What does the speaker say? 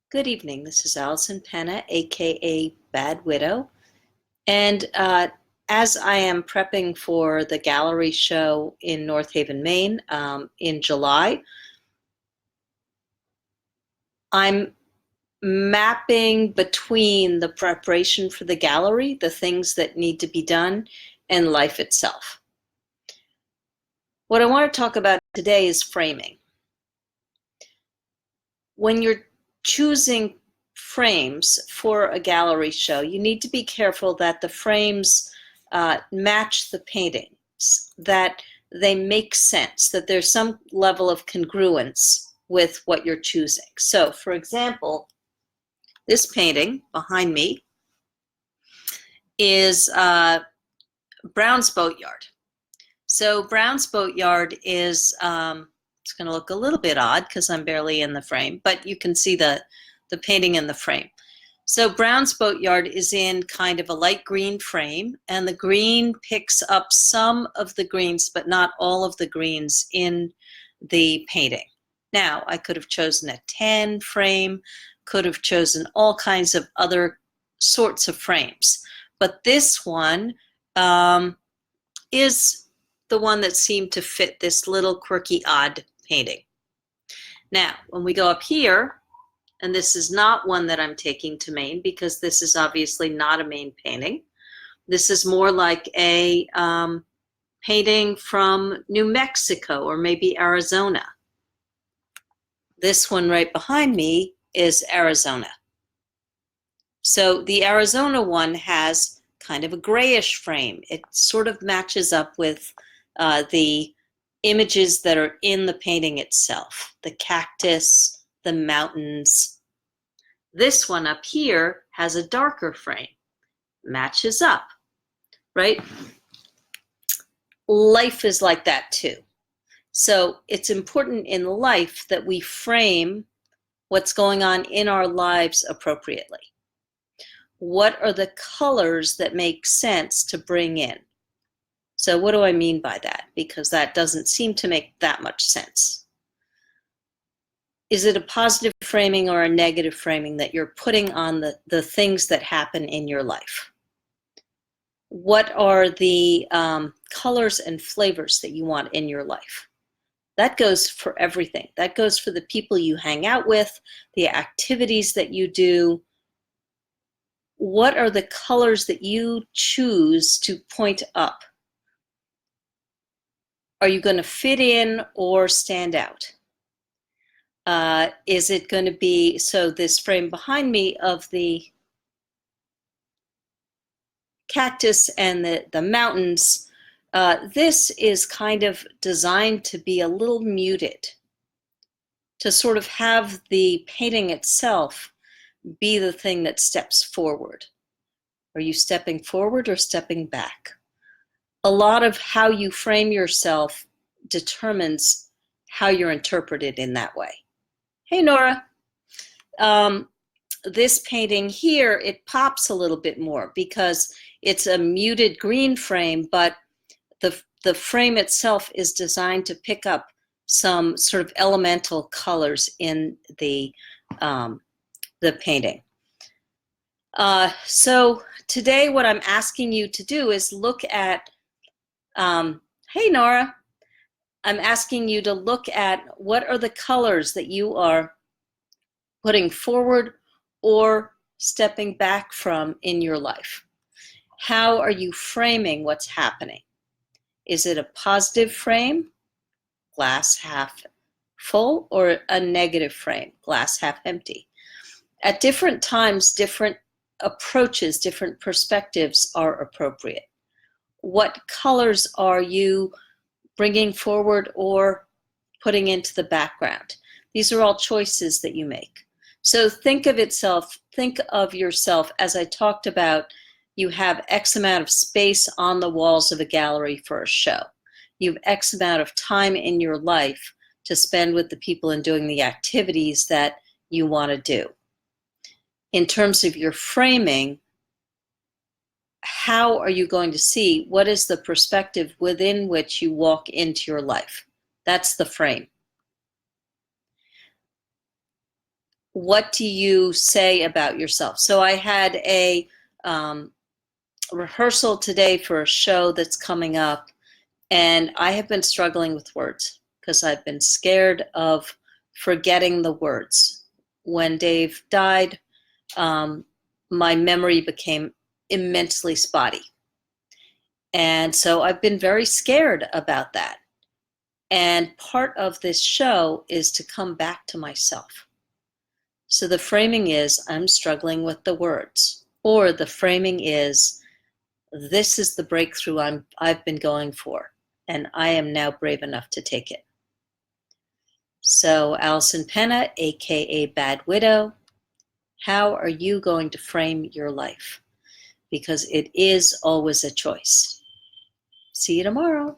Good evening. This is Allison Penna, aka Bad Widow. And as I am prepping for the gallery show in North Haven, Maine in July, I'm mapping between the preparation for the gallery, the things that need to be done, and life itself. What I want to talk about today is framing. When you're choosing frames for a gallery show, you need to be careful that the frames match the paintings, that they make sense, that there's some level of congruence with what you're choosing. So, for example, this painting behind me is Brown's Boatyard. So Brown's Boatyard is, it's going to look a little bit odd because I'm barely in the frame, but you can see the painting in the frame. So Brown's Boatyard is in kind of a light green frame, and the green picks up some of the greens, but not all of the greens in the painting. Now, I could have chosen a tan frame, could have chosen all kinds of other sorts of frames, but this one is the one that seemed to fit this little quirky, odd painting. Now, when we go up here, and this is not one that I'm taking to Maine because this is obviously not a Maine painting. This is more like a painting from New Mexico or maybe Arizona. This one right behind me is Arizona. So the Arizona one has kind of a grayish frame. It sort of matches up with the images that are in the painting itself, the cactus, the mountains. This one up here has a darker frame, matches up, right? Life is like that too. So it's important in life that we frame what's going on in our lives appropriately. What are the colors that make sense to bring in? So what do I mean by that? Because that doesn't seem to make that much sense. Is it a positive framing or a negative framing that you're putting on the things that happen in your life? What are the colors and flavors that you want in your life? That goes for everything. That goes for the people you hang out with, the activities that you do. What are the colors that you choose to point up? Are you going to fit in or stand out? Is it going to be, so this frame behind me of the cactus and the mountains, this is kind of designed to be a little muted, to sort of have the painting itself be the thing that steps forward. Are you stepping forward or stepping back? A lot of how you frame yourself determines how you're interpreted in that way. Hey, Nora. This painting here, it pops a little bit more because it's a muted green frame, but the frame itself is designed to pick up some sort of elemental colors in the painting. So today what I'm asking you to do is look at, hey Nora, I'm asking you to look at what are the colors that you are putting forward or stepping back from in your life. How are you framing what's happening? Is it a positive frame, glass half full, or a negative frame, glass half empty? At different times, different approaches, different perspectives are appropriate. What colors are you bringing forward or putting into the background? These are all choices that you make. So think of yourself, as I talked about, you have X amount of space on the walls of a gallery for a show. You have X amount of time in your life to spend with the people and doing the activities that you want to do. In terms of your framing, how are you going to see what is the perspective within which you walk into your life? That's the frame. what do you say about yourself? So I had a rehearsal today for a show that's coming up, and I have been struggling with words because I've been scared of forgetting the words. When Dave died, my memory became immensely spotty. And so I've been very scared about that. And part of this show is to come back to myself. So the framing is, I'm struggling with the words. Or the framing is, this is the breakthrough I've been going for, and I am now brave enough to take it. So Allison Penna, aka Bad Widow, how are you going to frame your life? Because it is always a choice. See you tomorrow.